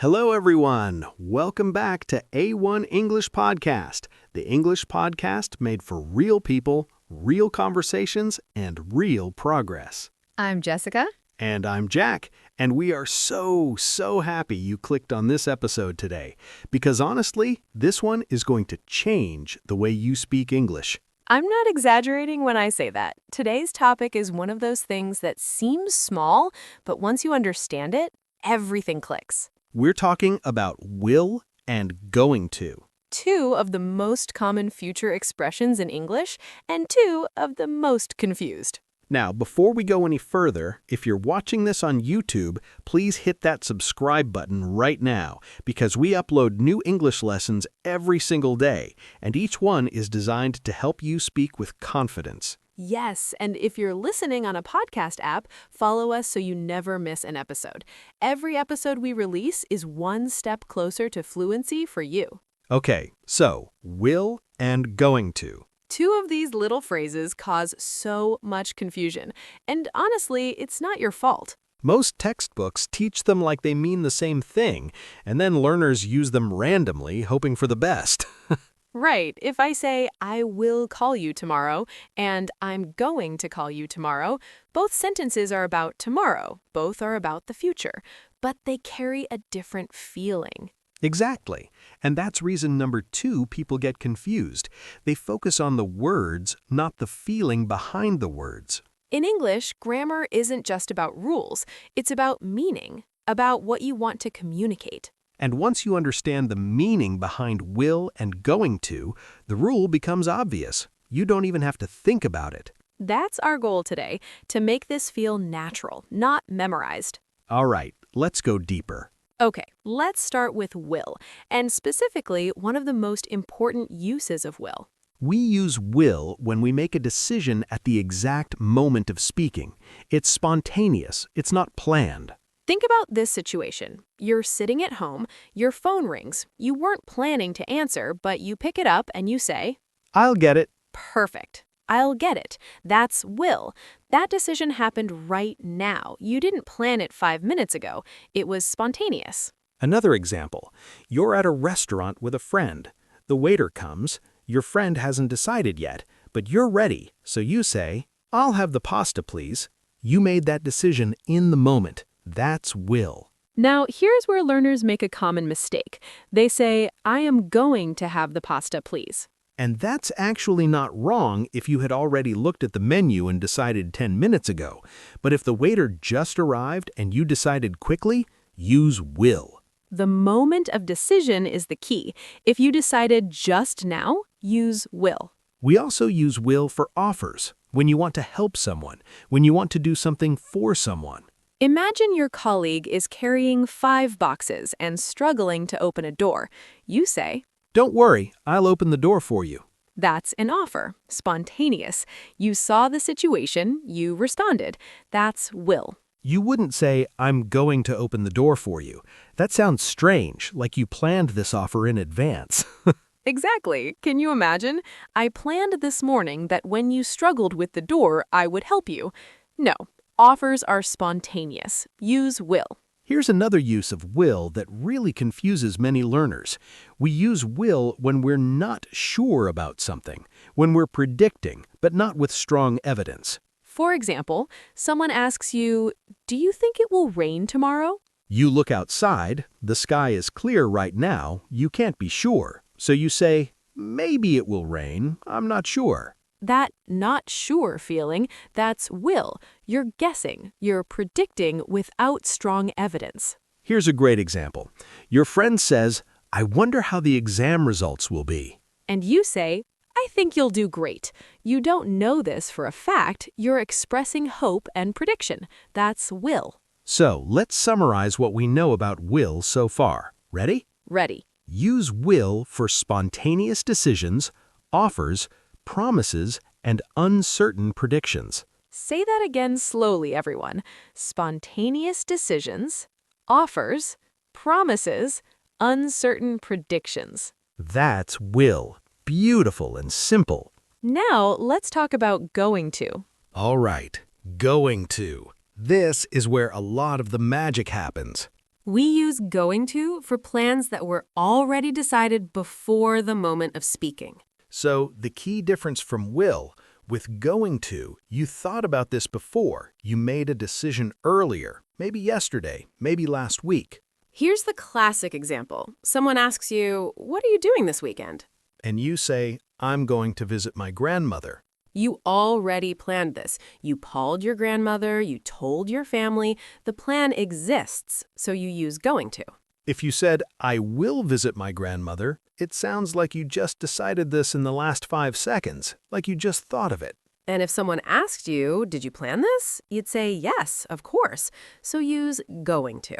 Hello, everyone. Welcome back to A1 English Podcast, the English podcast made for real people, real conversations, and real progress. I'm Jessica. And I'm Jack, and we are so happy you clicked on this episode today, because honestly, this one is going to change the way you speak English. I'm not exaggerating when I say that. Today's topic is one of those things that seems small, but once you understand it, everything clicks. We're talking about will and going to. Two of the most common future expressions in English, and two of the most confused. Now, before we go any further, if you're watching this on YouTube, please hit that subscribe button right now, because we upload new English lessons every single day, and each one is designed to help you speak with confidence. Yes, and if you're listening on a podcast app, follow us so you never miss an episode. Every episode we release is one step closer to fluency for you. Okay, so will and going to. Two of these little phrases cause so much confusion, and honestly, it's not your fault. Most textbooks teach them like they mean the same thing, and then learners use them randomly, hoping for the best. Right. If I say, I will call you tomorrow, and I'm going to call you tomorrow, both sentences are about tomorrow. Both are about the future. But they carry a different feeling. Exactly. And that's reason number 2 people get confused. They focus on the words, not the feeling behind the words. In English, grammar isn't just about rules. It's about meaning, about what you want to communicate. And once you understand the meaning behind will and going to, the rule becomes obvious. You don't even have to think about it. That's our goal today, to make this feel natural, not memorized. All right, let's go deeper. Okay, let's start with will, and specifically one of the most important uses of will. We use will when we make a decision at the exact moment of speaking. It's spontaneous, it's not planned. Think about this situation. You're sitting at home, your phone rings. You weren't planning to answer, but you pick it up and you say, I'll get it. Perfect. I'll get it. That's will. That decision happened right now. You didn't plan it 5 minutes ago. It was spontaneous. Another example. You're at a restaurant with a friend. The waiter comes. Your friend hasn't decided yet, but you're ready. So you say, I'll have the pasta, please. You made that decision in the moment. That's will. Now, here's where learners make a common mistake. They say, I am going to have the pasta, please. And that's actually not wrong if you had already looked at the menu and decided 10 minutes ago. But if the waiter just arrived and you decided quickly, use will. The moment of decision is the key. If you decided just now, use will. We also use will for offers, when you want to help someone, when you want to do something for someone. Imagine your colleague is carrying 5 boxes and struggling to open a door. You say, Don't worry, I'll open the door for you. That's an offer, spontaneous. You saw the situation, you responded. That's will. You wouldn't say, I'm going to open the door for you. That sounds strange, like you planned this offer in advance. Exactly. Can you imagine? I planned this morning that when you struggled with the door, I would help you. No. Offers are spontaneous. Use will. Here's another use of will that really confuses many learners. We use will when we're not sure about something, when we're predicting, but not with strong evidence. For example, someone asks you, do you think it will rain tomorrow? You look outside, the sky is clear right now, you can't be sure. So you say, maybe it will rain, I'm not sure. That not sure feeling, that's will. You're guessing, you're predicting without strong evidence. Here's a great example. Your friend says, I wonder how the exam results will be. And you say, I think you'll do great. You don't know this for a fact, you're expressing hope and prediction. That's will. So let's summarize what we know about will so far. Ready? Ready. Use will for spontaneous decisions, offers, promises, and uncertain predictions. Say that again slowly, everyone. Spontaneous decisions, offers, promises, uncertain predictions. That's will. Beautiful and simple. Now, let's talk about going to. All right, going to. This is where a lot of the magic happens. We use going to for plans that were already decided before the moment of speaking. So the key difference from will, with going to, you thought about this before. You made a decision earlier, maybe yesterday, maybe last week. Here's the classic example. Someone asks you, "What are you doing this weekend?" And you say, I'm going to visit my grandmother. You already planned this. You called your grandmother, you told your family. The plan exists, so you use going to. If you said, I will visit my grandmother, it sounds like you just decided this in the last 5 seconds, like you just thought of it. And if someone asked you, "Did you plan this?" you'd say, "Yes, of course." So use going to.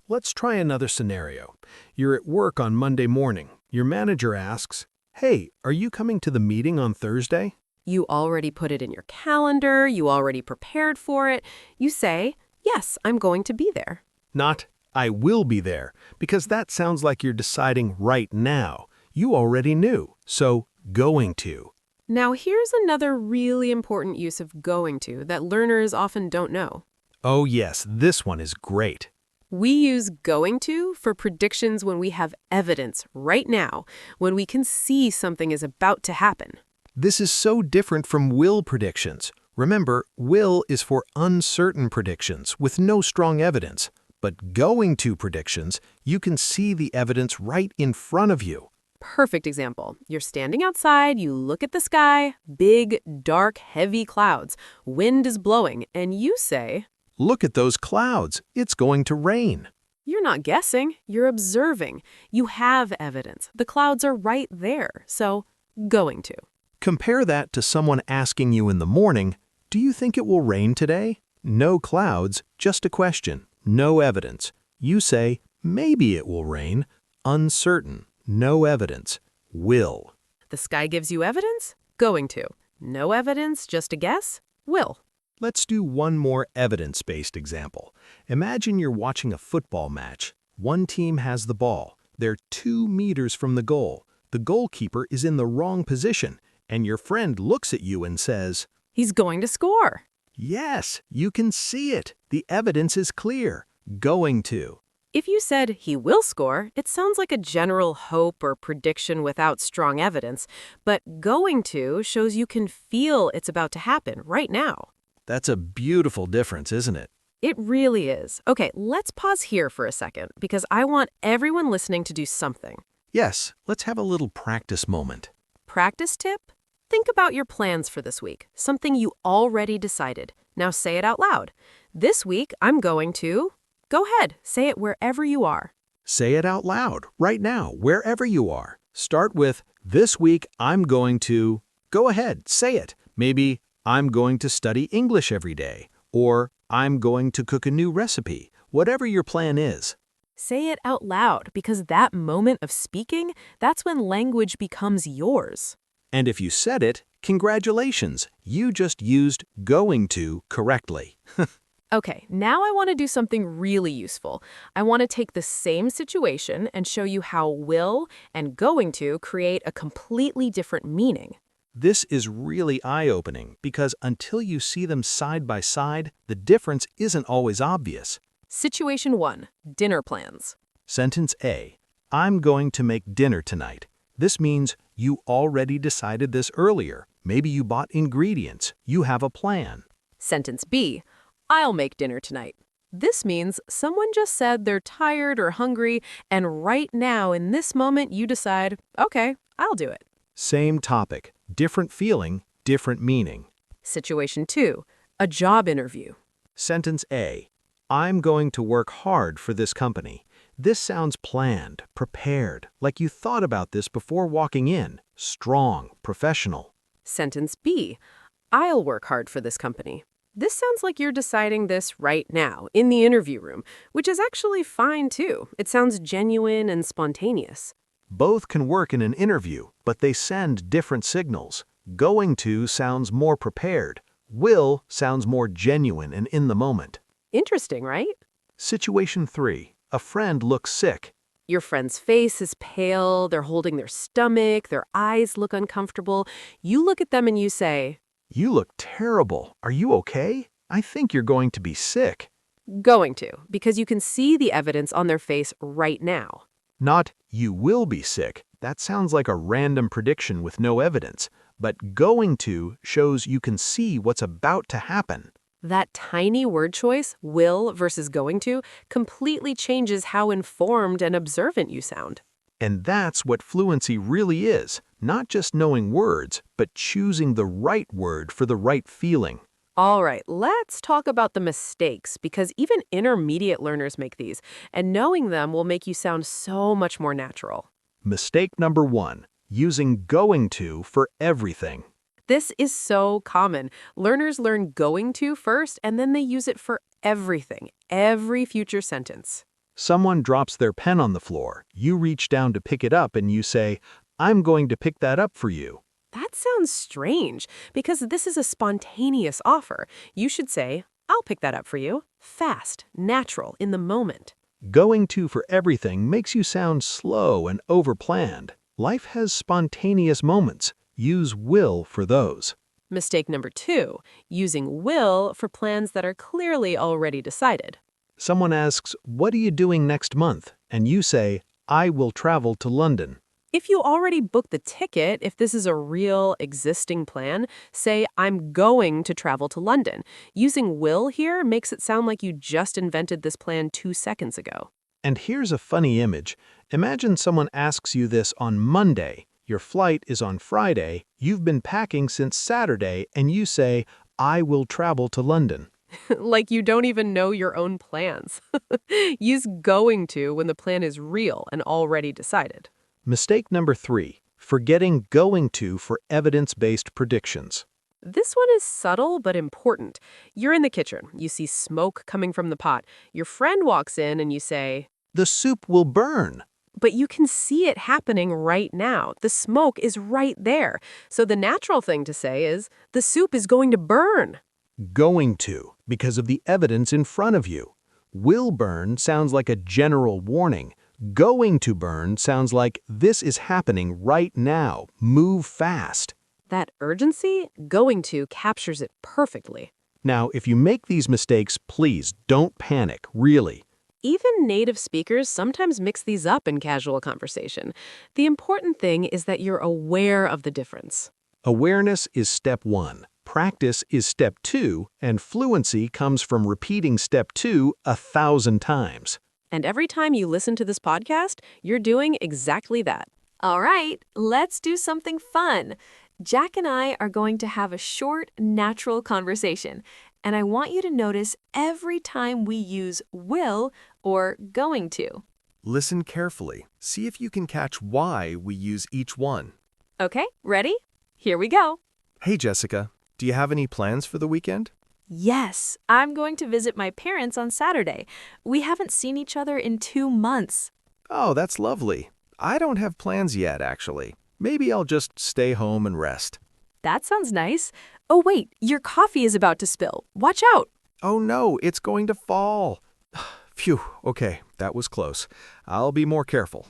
Let's try another scenario. You're at work on Monday morning. Your manager asks, Hey, are you coming to the meeting on Thursday? You already put it in your calendar, you already prepared for it. You say, "Yes, I'm going to be there." Not, I will be there, because that sounds like you're deciding right now. You already knew, so going to. Now here's another really important use of going to that learners often don't know. Oh yes, this one is great. We use going to for predictions when we have evidence right now, when we can see something is about to happen. This is so different from will predictions. Remember, will is for uncertain predictions with no strong evidence. But going to predictions, you can see the evidence right in front of you. Perfect example. You're standing outside, you look at the sky, big, dark, heavy clouds. Wind is blowing, and you say, Look at those clouds. It's going to rain. you're not guessing, you're observing. You have evidence. The clouds are right there, so going to. Compare that to someone asking you in the morning, Do you think it will rain today? No clouds, just a question. No evidence. You say, Maybe it will rain. Uncertain. No evidence. Will. The sky gives you evidence? Going to. No evidence, just a guess? Will. Let's do one more evidence-based example. Imagine you're watching a football match. One team has the ball. They're 2 meters from the goal. The goalkeeper is in the wrong position, and your friend looks at you and says, He's going to score. Yes, you can see it. The evidence is clear. Going to. If you said he will score, it sounds like a general hope or prediction without strong evidence, but going to shows you can feel it's about to happen right now. That's a beautiful difference, isn't it? It really is. Okay, let's pause here for a second because I want everyone listening to do something. Yes, let's have a little practice moment. Practice tip? Think about your plans for this week, something you already decided. Now say it out loud. This week, I'm going to... Go ahead, say it wherever you are. Say it out loud, right now, wherever you are. Start with, This week I'm going to... Go ahead, say it. Maybe, I'm going to study English every day, or I'm going to cook a new recipe, whatever your plan is. Say it out loud because that moment of speaking, that's when language becomes yours. And if you said it, congratulations, you just used going to correctly. Okay, now I want to do something really useful. I want to take the same situation and show you how will and going to create a completely different meaning. This is really eye-opening because until you see them side by side, the difference isn't always obvious. Situation 1. Dinner plans. Sentence A. I'm going to make dinner tonight. This means you already decided this earlier. Maybe you bought ingredients. You have a plan. Sentence B. I'll make dinner tonight. This means someone just said they're tired or hungry, and right now in this moment you decide, okay, I'll do it. Same topic, different feeling, different meaning. Situation 2. A job interview. Sentence A. I'm going to work hard for this company. This sounds planned, prepared, like you thought about this before walking in. Strong, professional. Sentence B. I'll work hard for this company. This sounds like you're deciding this right now, in the interview room, which is actually fine too. It sounds genuine and spontaneous. Both can work in an interview, but they send different signals. Going to sounds more prepared. Will sounds more genuine and in the moment. Interesting, right? Situation 3. A friend looks sick. Your friend's face is pale, they're holding their stomach, their eyes look uncomfortable. You look at them and you say, You look terrible. Are you okay? I think you're going to be sick. Going to, because you can see the evidence on their face right now. Not, you will be sick. That sounds like a random prediction with no evidence. But going to shows you can see what's about to happen. That tiny word choice, will versus going to, completely changes how informed and observant you sound. And that's what fluency really is. Not just knowing words, but choosing the right word for the right feeling. All right, let's talk about the mistakes, because even intermediate learners make these, and knowing them will make you sound so much more natural. Mistake number 1. Using going to for everything. This is so common. Learners learn going to first, and then they use it for everything, every future sentence. Someone drops their pen on the floor. You reach down to pick it up and you say, I'm going to pick that up for you. That sounds strange, because this is a spontaneous offer. You should say, I'll pick that up for you. Fast, natural, in the moment. Going to for everything makes you sound slow and overplanned. Life has spontaneous moments. Use will for those. Mistake number 2, using will for plans that are clearly already decided. Someone asks, what are you doing next month? And you say, I will travel to London. If you already booked the ticket, if this is a real existing plan, say, I'm going to travel to London. Using will here makes it sound like you just invented this plan 2 seconds ago. And here's a funny image. Imagine someone asks you this on Monday. Your flight is on Friday. You've been packing since Saturday, and you say, I will travel to London. Like you don't even know your own plans. Use going to when the plan is real and already decided. Mistake number 3. Forgetting going to for evidence-based predictions. This one is subtle but important. You're in the kitchen. You see smoke coming from the pot. Your friend walks in and you say, The soup will burn. but you can see it happening right now. The smoke is right there. So the natural thing to say is, the soup is going to burn. Going to, because of the evidence in front of you. Will burn sounds like a general warning. Going to burn sounds like this is happening right now. Move fast. That urgency, going to captures it perfectly. Now, if you make these mistakes, please don't panic, really. Even native speakers sometimes mix these up in casual conversation. The important thing is that you're aware of the difference. Awareness is step 1. Practice is step 2, and fluency comes from repeating step 2 1,000 times. And every time you listen to this podcast, you're doing exactly that. All right, let's do something fun. Jack and I are going to have a short, natural conversation, and I want you to notice every time we use will or going to. Listen carefully. See if you can catch why we use each one. Okay, ready? Here we go. Hey, Jessica, do you have any plans for the weekend? Yes, I'm going to visit my parents on Saturday. We haven't seen each other in 2 months. Oh, that's lovely. I don't have plans yet, actually. Maybe I'll just stay home and rest. That sounds nice. Oh, wait, your coffee is about to spill. Watch out. Oh no, it's going to fall. Phew, okay, that was close. I'll be more careful.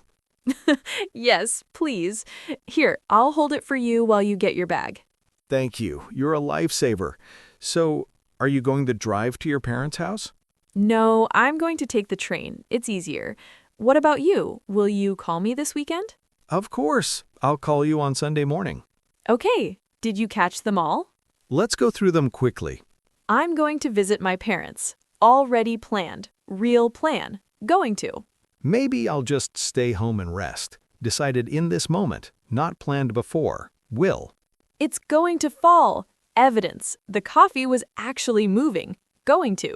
Yes, please. Here, I'll hold it for you while you get your bag. Thank you. You're a lifesaver. So, are you going to drive to your parents' house? No, I'm going to take the train. It's easier. What about you? Will you call me this weekend? Of course. I'll call you on Sunday morning. Okay. Did you catch them all? Let's go through them quickly. I'm going to visit my parents. Already planned. Real plan. Going to. Maybe I'll just stay home and rest. Decided in this moment, not planned before. Will. It's going to fall. Evidence. The coffee was actually moving. Going to.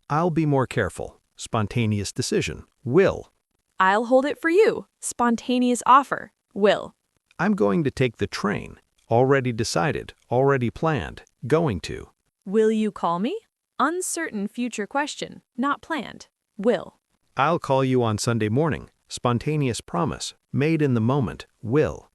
I'll be more careful. Spontaneous decision. Will. I'll hold it for you. Spontaneous offer. Will. I'm going to take the train. Already decided. Already planned. Going to. Will you call me? Uncertain future question. Not planned. Will. I'll call you on Sunday morning. Spontaneous promise. Made in the moment. Will.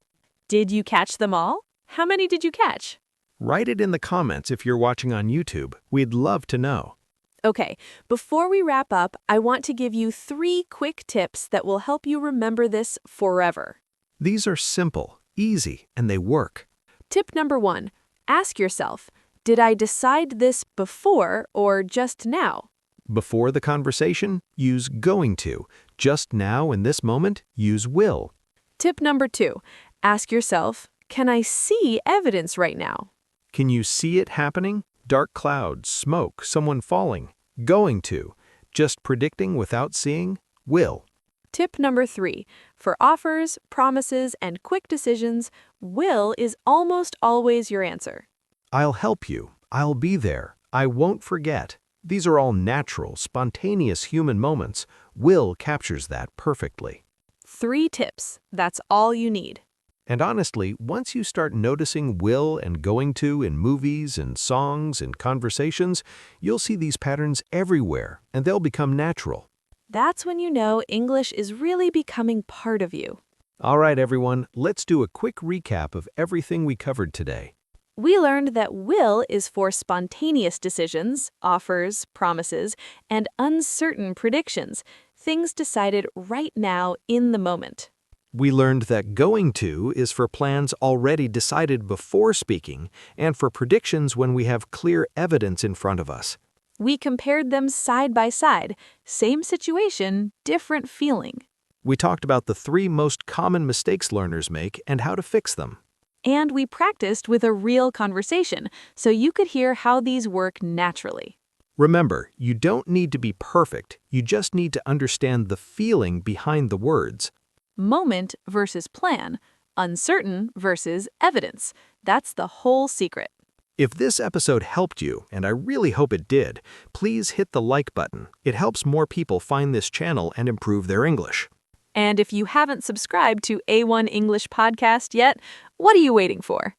Did you catch them all? How many did you catch? Write it in the comments if you're watching on YouTube. We'd love to know. Okay, before we wrap up, I want to give you 3 quick tips that will help you remember this forever. These are simple, easy, and they work. Tip number 1, ask yourself, did I decide this before or just now? Before the conversation, use going to. Just now in this moment, use will. Tip number 2. Ask yourself, can I see evidence right now? Can you see it happening? Dark clouds, smoke, someone falling. Going to. Just predicting without seeing? Will. Tip number 3. For offers, promises, and quick decisions, will is almost always your answer. I'll help you. I'll be there. I won't forget. These are all natural, spontaneous human moments. Will captures that perfectly. 3 tips. That's all you need. And honestly, once you start noticing will and going to in movies and songs and conversations, you'll see these patterns everywhere, and they'll become natural. That's when you know English is really becoming part of you. All right, everyone, let's do a quick recap of everything we covered today. We learned that will is for spontaneous decisions, offers, promises, and uncertain predictions, things decided right now in the moment. We learned that going to is for plans already decided before speaking and for predictions when we have clear evidence in front of us. We compared them side by side. Same situation, different feeling. We talked about the 3 most common mistakes learners make and how to fix them. And we practiced with a real conversation, so you could hear how these work naturally. Remember, you don't need to be perfect. You just need to understand the feeling behind the words. Moment versus plan, uncertain versus evidence. That's the whole secret. If this episode helped you, and I really hope it did, please hit the like button. It helps more people find this channel and improve their English. And if you haven't subscribed to A1 English Podcast yet, what are you waiting for?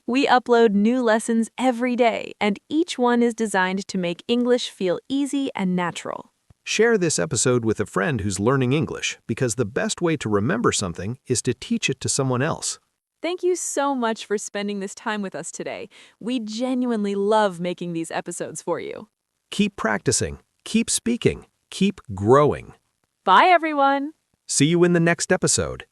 We upload new lessons every day, and each one is designed to make English feel easy and natural. Share this episode with a friend who's learning English, because the best way to remember something is to teach it to someone else. Thank you so much for spending this time with us today. We genuinely love making these episodes for you. Keep practicing, keep speaking, keep growing. Bye, everyone! See you in the next episode.